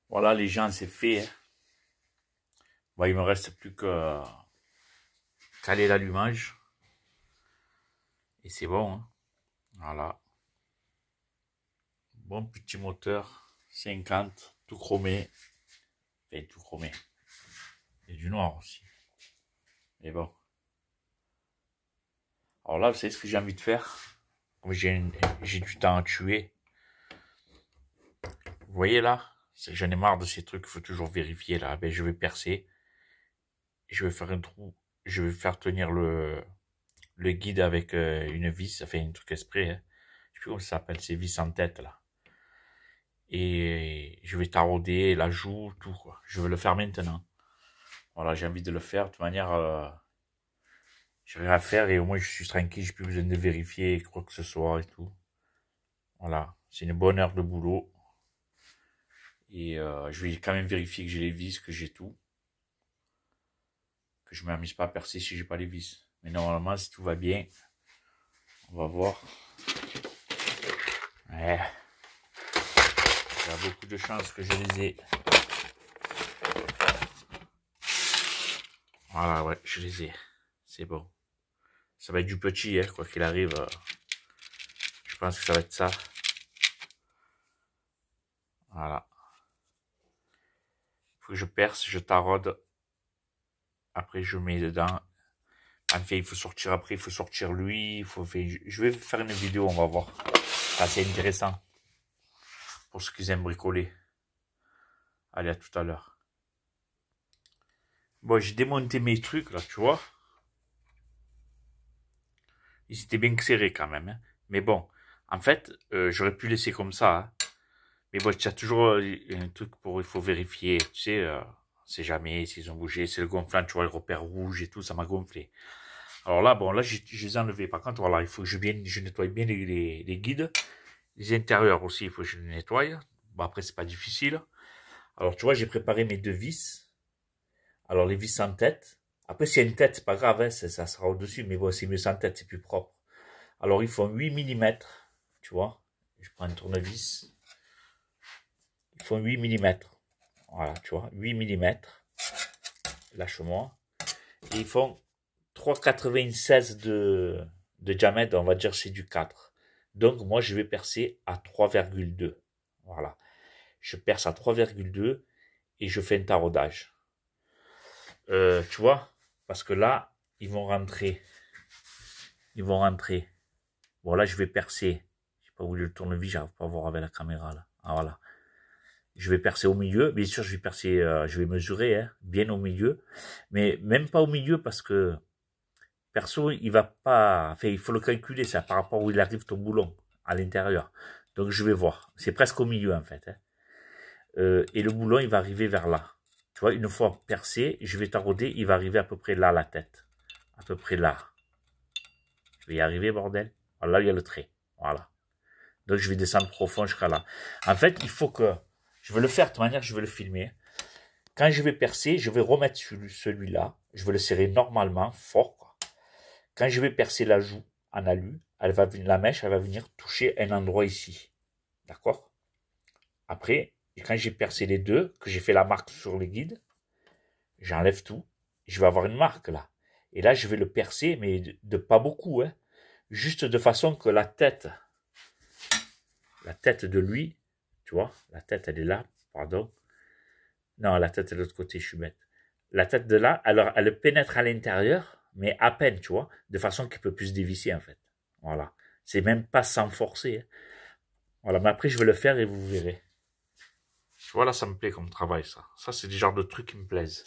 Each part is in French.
Voilà, les gens, c'est fait. Hein. Bon, il me reste plus que caler l'allumage. Et c'est bon. Hein. Voilà. Bon petit moteur. 50. Tout chromé. Enfin, tout chromé. Et du noir aussi. Mais bon. Alors là, vous savez ce que j'ai envie de faire? Comme j'ai du temps à tuer. Vous voyez là? J'en ai marre de ces trucs. Il faut toujours vérifier là. Ben, je vais percer. Je vais faire un trou. Je vais faire tenir le guide avec une vis. Enfin, un truc exprès. Hein. Je sais plus comment ça s'appelle. Ces vis en tête là. Et je vais tarauder la joue, tout quoi. Je veux le faire maintenant. Voilà, j'ai envie de le faire. De toute manière, j'ai rien à faire et au moins je suis tranquille. J'ai plus besoin de vérifier quoi que ce soit et tout. Voilà, c'est une bonne heure de boulot. Et je vais quand même vérifier que j'ai les vis, que j'ai tout. Que je ne m'amuse pas à percer si j'ai pas les vis. Mais normalement, si tout va bien, on va voir. Ouais. Il y a beaucoup de chances que je les ai. Voilà, ouais, je les ai. C'est bon. Ça va être du petit, hein, quoi qu'il arrive. Je pense que ça va être ça. Voilà. Faut que je perce, je taraude. Après, je mets dedans. Enfin, il faut sortir après, il faut sortir lui. Je vais faire une vidéo, on va voir. C'est intéressant. Pour ceux qui aiment bricoler. Allez, à tout à l'heure. Bon, j'ai démonté mes trucs, là, tu vois. Ils étaient bien serrés quand même. Hein. Mais bon, en fait, j'aurais pu laisser comme ça. Hein. Mais bon, il y a toujours un truc il faut vérifier. Tu sais, on sait jamais s'ils ont bougé. C'est le gonflant, tu vois, le repère rouge et tout, ça m'a gonflé. Alors là, bon, là, je les ai enlevés. Par contre, voilà, il faut que je nettoie bien les guides. Les intérieurs aussi, il faut que je les nettoie. Bon, après, c'est pas difficile. Alors, tu vois, j'ai préparé mes deux vis. Alors, les vis en tête. Après, s'il y a une tête, c'est pas grave, hein, ça sera au-dessus. Mais bon, c'est mieux sans tête, c'est plus propre. Alors, ils font 8 mm. Tu vois. Je prends un tournevis. Ils font 8 mm. Voilà, tu vois, 8 mm. Lâche-moi. Et ils font 3,96 de diamètre, on va dire c'est du 4. Donc moi je vais percer à 3,2. Voilà. Je perce à 3,2 et je fais un taraudage. Tu vois, parce que là, ils vont rentrer. Ils vont rentrer. Bon là je vais percer. J'ai pas voulu le tournevis, j'arrive pas à voir avec la caméra là. Ah voilà. Je vais percer au milieu. Bien sûr, je vais percer, je vais mesurer, hein, bien au milieu. Mais même pas au milieu parce que perso, il va pas, enfin, il faut le calculer, ça, par rapport où il arrive ton boulon, à l'intérieur. Donc, je vais voir. C'est presque au milieu, en fait. Hein. Et le boulon, il va arriver vers là. Tu vois, une fois percé, je vais tarauder, il va arriver à peu près là, la tête. À peu près là. Je vais y arriver, bordel. Voilà, là, il y a le trait. Voilà. Donc, je vais descendre profond jusqu'à là. En fait, il faut que, je vais le faire de toute manière, je vais le filmer. Quand je vais percer, je vais remettre celui-là. Je vais le serrer normalement, fort, quoi. Quand je vais percer la joue en alu, la mèche, elle va venir toucher un endroit ici. D'accord? Après, quand j'ai percé les deux, que j'ai fait la marque sur le guide, j'enlève tout. Je vais avoir une marque là. Et là, je vais le percer, mais de pas beaucoup. Hein. Juste de façon que la tête de lui, tu vois, la tête, elle est là, pardon. Non, la tête est de l'autre côté, je suis bête. La tête de là, alors elle pénètre à l'intérieur, mais à peine, tu vois, de façon qu'il peut plus se dévisser, en fait. Voilà. C'est même pas sans forcer. Hein. Voilà, mais après, je vais le faire et vous verrez. Tu vois, là, ça me plaît comme travail, ça. Ça, c'est des genres de trucs qui me plaisent.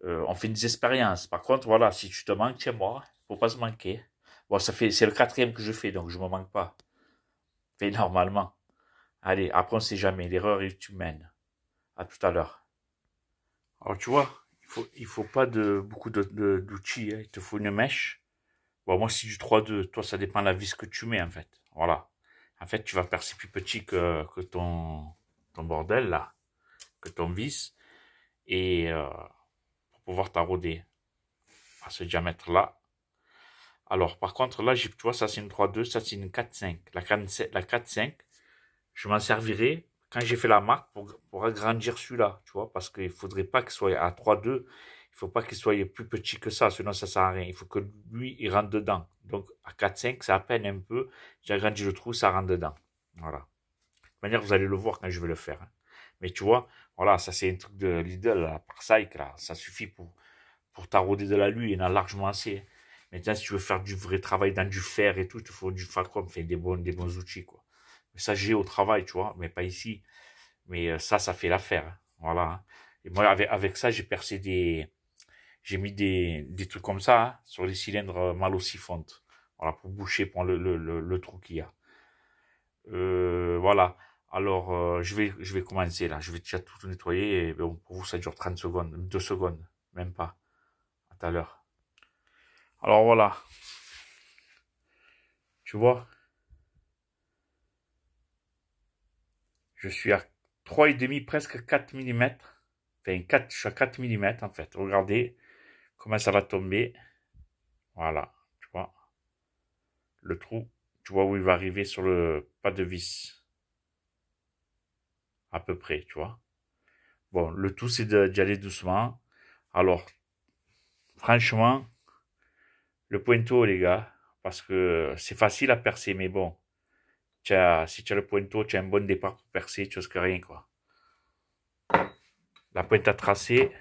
On fait des expériences. Par contre, voilà, si tu te manques, tiens moi, faut pas se manquer. Bon, c'est le 4e que je fais, donc je me manque pas. Fais normalement. Allez, après, on sait jamais. L'erreur est humaine. À tout à l'heure. Alors, tu vois, il faut pas beaucoup d'outils. Hein. Il te faut une mèche. Bon, moi, c'est du 3-2. Toi, ça dépend de la vis que tu mets, en fait. Voilà. En fait, tu vas percer plus petit que ton bordel, là. Que ton vis. Et pour pouvoir tarauder à ce diamètre-là. Alors, par contre, là, tu vois, ça, c'est une 3-2. Ça, c'est une 4-5. La 4-5, je m'en servirai quand j'ai fait la marque pour agrandir celui-là, tu vois, parce qu'il faudrait pas qu'il soit à 3,2, il faut pas qu'il soit plus petit que ça, sinon ça sert à rien. Il faut que lui, il rentre dedans. Donc, à 4,5, c'est à peine un peu. J'ai agrandi le trou, ça rentre dedans. Voilà. De toute manière, vous allez le voir quand je vais le faire, hein. Mais tu vois, voilà, ça c'est un truc de Lidl, là, par Psych, là. Ça suffit pour tarauder de la lue, il y en a largement assez. Maintenant, si tu veux faire du vrai travail dans du fer et tout, il te faut du Falcom, enfin, des bons outils, quoi. Mais ça, j'ai au travail, tu vois, mais pas ici. Mais ça fait l'affaire, hein. Voilà, hein. Et moi, avec ça, j'ai mis des trucs comme ça, hein, sur les cylindres mal aussi fonte. Voilà, pour boucher pour le trou qu'il y a. Voilà. Alors, je vais commencer là. Je vais déjà tout nettoyer. Et, bon, pour vous, ça dure 30 secondes, 2 secondes, même pas. À tout à l'heure. Alors voilà, tu vois, je suis à 3,5, presque 4 millimètres. Enfin, 4, je suis à 4 millimètres en fait. Regardez comment ça va tomber. Voilà, tu vois, le trou, tu vois où il va arriver sur le pas de vis. À peu près, tu vois. Bon, le tout, c'est d'y aller doucement. Alors, franchement, le pointeau, les gars, parce que c'est facile à percer, mais bon, si tu as le pointeau, tu as un bon départ pour percer, tu risques rien, quoi. La pointe à tracer,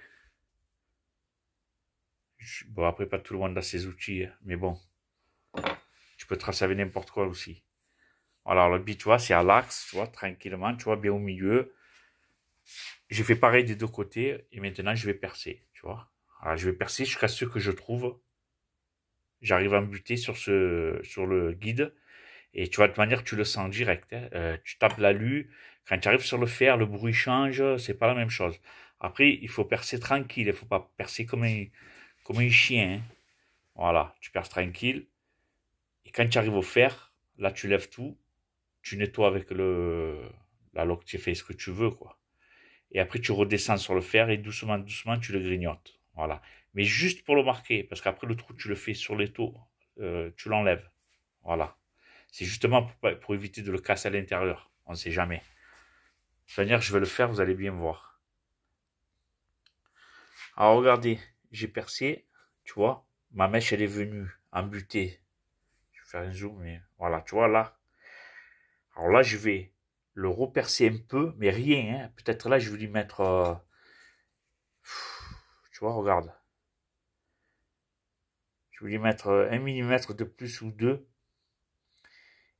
bon, après, pas tout le monde a ses outils, hein, mais bon, tu peux tracer avec n'importe quoi aussi. Alors, le but, tu vois, c'est à l'axe, tu vois, tranquillement, tu vois, bien au milieu. J'ai fait pareil des deux côtés, et maintenant, je vais percer, tu vois. Alors, je vais percer jusqu'à ce que je trouve. J'arrive à me buter sur le guide. Et tu vois, de toute manière, tu le sens direct, hein. Tu tapes l'alu. Quand tu arrives sur le fer, le bruit change. C'est pas la même chose. Après, il faut percer tranquille. Il faut pas percer comme un chien, hein. Voilà. Tu perces tranquille. Et quand tu arrives au fer, là, tu lèves tout. Tu nettoies avec la loque. Tu fais ce que tu veux, quoi. Et après, tu redescends sur le fer et doucement, doucement, tu le grignotes. Voilà. Mais juste pour le marquer. Parce qu'après, le trou, tu le fais sur l'étau. Tu l'enlèves. Voilà. C'est justement pour éviter de le casser à l'intérieur. On ne sait jamais. De toute manière, je vais le faire, vous allez bien voir. Alors regardez, j'ai percé, tu vois, ma mèche elle est venue embutée. Je vais faire un zoom, mais voilà, tu vois là. Alors là, je vais le repercer un peu, mais rien, hein. Peut-être là, je vais lui mettre, tu vois, regarde. Je vais lui mettre 1 millimètre de plus ou deux.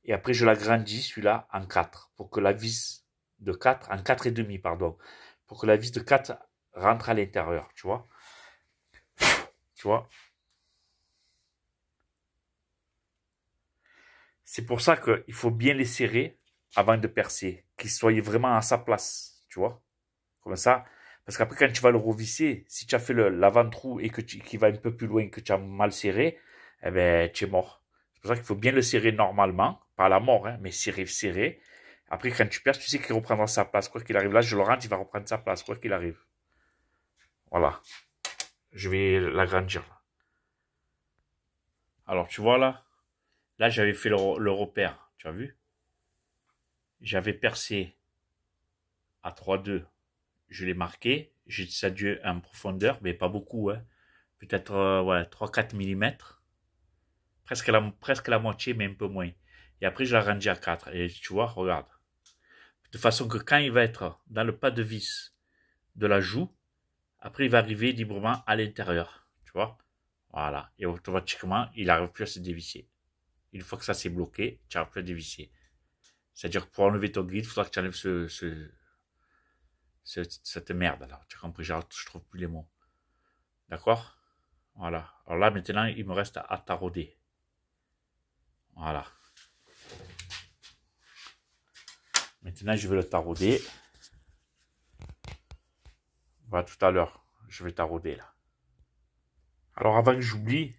Et après, je l'agrandis, celui-là, en 4, pour que la vis de 4, en 4 et demi, pardon, pour que la vis de 4 rentre à l'intérieur, tu vois. Tu vois. C'est pour ça qu'il faut bien les serrer avant de percer, qu'ils soient vraiment à sa place, tu vois. Comme ça, parce qu'après quand tu vas le revisser, si tu as fait l'avant-trou et qu'il va un peu plus loin, que tu as mal serré, eh ben tu es mort. C'est pour ça qu'il faut bien le serrer normalement, pas à la mort, hein, mais serré, serré. Après quand tu perces, tu sais qu'il reprendra sa place, quoi qu'il arrive. Là, je le rentre, il va reprendre sa place, quoi qu'il arrive. Voilà. Je vais l'agrandir là. Alors tu vois là, j'avais fait le repère, tu as vu? J'avais percé à 3,2. Je l'ai marqué. J'ai salué en profondeur, mais pas beaucoup, hein. Peut-être ouais, 3-4 millimètres. Presque la moitié, mais un peu moins. Et après, je l'ai arrangé à 4. Et tu vois, regarde. De façon que quand il va être dans le pas de vis de la joue, après, il va arriver librement à l'intérieur. Tu vois? Voilà. Et automatiquement, il n'arrive plus à se dévisser. Une fois que ça s'est bloqué, tu n'arrives plus à dévisser. C'est-à-dire que pour enlever ton guide, il faudra que tu enlèves cette merde là. Tu as compris? Je trouve plus les mots. D'accord? Voilà. Alors là, maintenant, il me reste à tarauder. Voilà. Maintenant, je vais le tarauder. Voilà, tout à l'heure, je vais tarauder là. Alors, avant que j'oublie,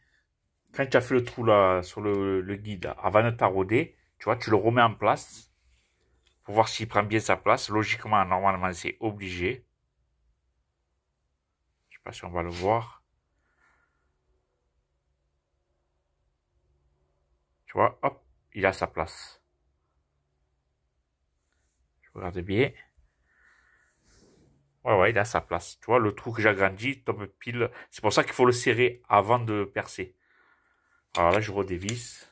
quand tu as fait le trou là sur le guide, là, avant de tarauder, tu vois, tu le remets en place pour voir s'il prend bien sa place. Logiquement, normalement, c'est obligé. Je sais pas si on va le voir. Tu vois, hop, il a sa place. Regardez bien. Ouais, ouais, il a sa place. Tu vois, le trou que j'ai agrandi tombe pile. C'est pour ça qu'il faut le serrer avant de percer. Alors là, je redévisse.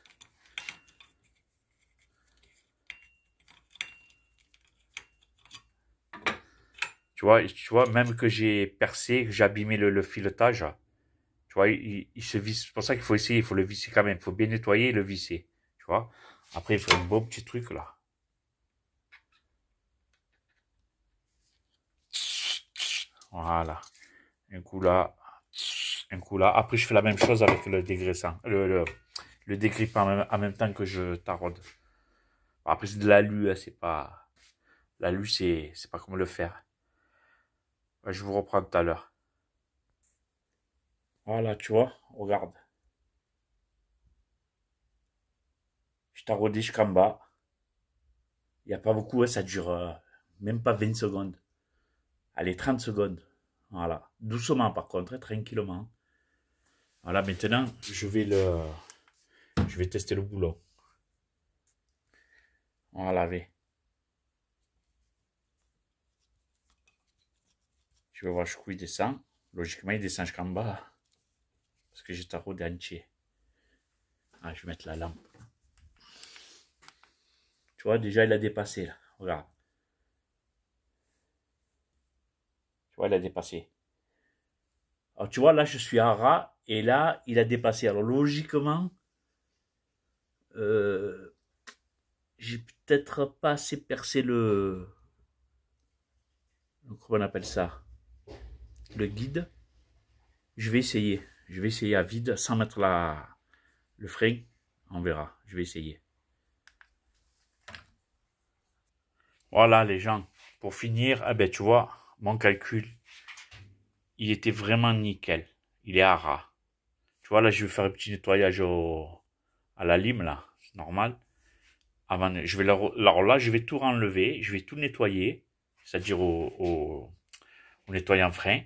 Tu vois, même que j'ai percé, que j'ai abîmé le filetage, tu vois, il se visse. C'est pour ça qu'il faut essayer, il faut le visser quand même. Il faut bien nettoyer et le visser. Tu vois. Après, il faut un beau petit truc là. Voilà. Un coup là. Un coup là. Après, je fais la même chose avec le dégraissant. Le dégrippant en même temps que je taraude. Après, c'est de l'alu, hein, c'est pas. L'alu, c'est pas comme le fer. Ouais, je vous reprends tout à l'heure. Voilà, tu vois, regarde. Je tarodis jusqu'en bas. Il n'y a pas beaucoup, hein, ça dure même pas 20 secondes. Allez, 30 secondes. Voilà. Doucement par contre, hein, tranquillement. Voilà, maintenant, je vais tester le boulon. On va laver. Je vais voir jusqu'où il descend. Logiquement, il descend jusqu'en bas. Parce que j'ai taraudé entier. Ah, je vais mettre la lampe. Tu vois, déjà, il a dépassé là. Regarde. Tu vois, il a dépassé. Alors, tu vois, là, je suis à ras. Et là, il a dépassé. Alors, logiquement, euh, j'ai peut-être pas assez percé comment on appelle ça, le guide. Je vais essayer. Je vais essayer à vide sans mettre le frein. On verra. Je vais essayer. Voilà les gens. Pour finir, eh ben, tu vois, mon calcul, il était vraiment nickel. Il est à ras. Tu vois, là, je vais faire un petit nettoyage à la lime, là. C'est normal. Avant, je vais alors là, je vais tout renlever. Je vais tout nettoyer. C'est-à-dire au nettoyant frein.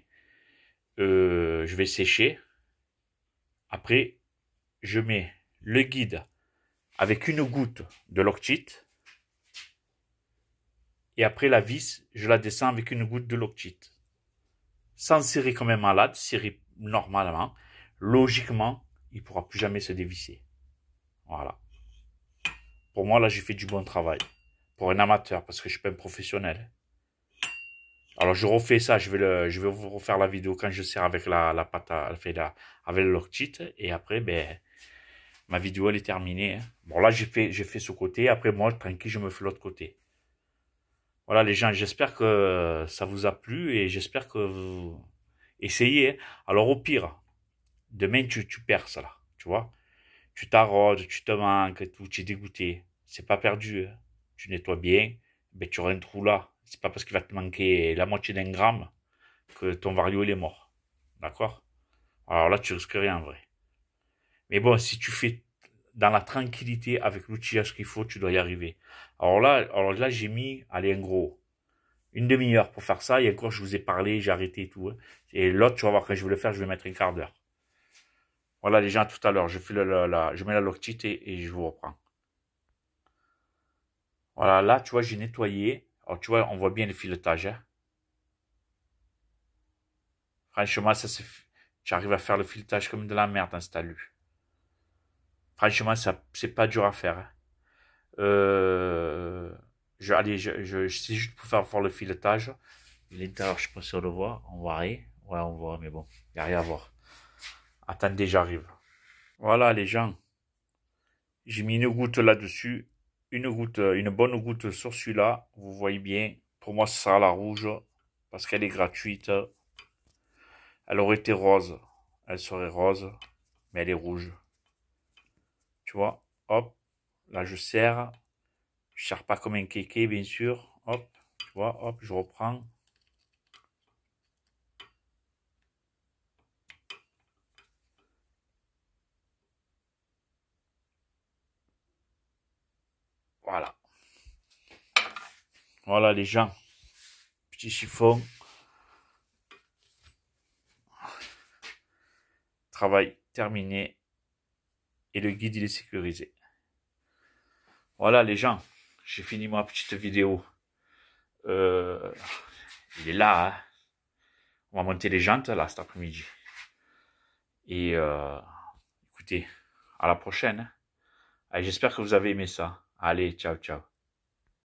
Je vais sécher. Après, je mets le guide avec une goutte de Loctite. Et après la vis, je la descends avec une goutte de Loctite. Sans serrer comme un malade, serrer normalement. Logiquement, il ne pourra plus jamais se dévisser. Voilà. Pour moi, là, j'ai fait du bon travail. Pour un amateur, parce que je ne suis pas un professionnel. Alors, je refais ça. Je vais vous refaire la vidéo quand je serre avec la pâte avec le Loctite. Et après, ben, ma vidéo, elle est terminée. Hein. Bon, là, j'ai fait ce côté. Après, moi, tranquille, je me fais l'autre côté. Voilà, les gens, j'espère que ça vous a plu et j'espère que vous essayez. Hein. Alors, au pire, demain, tu perds là, tu vois. Tu t'arrodes, tu te manques et tout, tu es dégoûté. C'est pas perdu. Hein. Tu nettoies bien, ben, tu auras un trou là. C'est pas parce qu'il va te manquer la moitié d'un gramme que ton vario, il est mort. D'accord? Alors là, tu risques rien en vrai. Mais bon, si tu fais dans la tranquillité avec l'outillage qu'il faut, tu dois y arriver. Alors là, j'ai mis, allez, un gros, une demi-heure pour faire ça. Et encore, je vous ai parlé, j'ai arrêté et tout. Hein. Et l'autre, tu vas voir, quand je vais le faire, je vais mettre un quart d'heure. Voilà, les gens, à tout à l'heure, je fais je mets la Loctite et je vous reprends. Voilà, là, tu vois, j'ai nettoyé. Alors, tu vois, on voit bien le filetage. Hein. Franchement, j'arrive à faire le filetage comme de la merde dans cet alu. Franchement, ça, c'est pas dur à faire. Hein. Allez, c'est juste pour faire le filetage. L'intérieur, je sais pas si on le voit. On voit rien. Ouais, on voit, mais bon, il n'y a rien à voir. Attendez, j'arrive. Voilà, les gens. J'ai mis une goutte là-dessus. Une bonne goutte sur celui-là. Vous voyez bien. Pour moi, ce sera la rouge. Parce qu'elle est gratuite. Elle aurait été rose. Elle serait rose. Mais elle est rouge. Tu vois. Hop. Là, je serre. Je serre pas comme un kéké, bien sûr. Hop. Tu vois. Hop. Je reprends. Voilà. Voilà, les gens. Petit chiffon. Travail terminé. Et le guide, il est sécurisé. Voilà, les gens. J'ai fini ma petite vidéo. il est là, hein. On va monter les jantes, là, cet après-midi. Et écoutez, à la prochaine, hein. Allez, j'espère que vous avez aimé ça. Allez, ciao, ciao.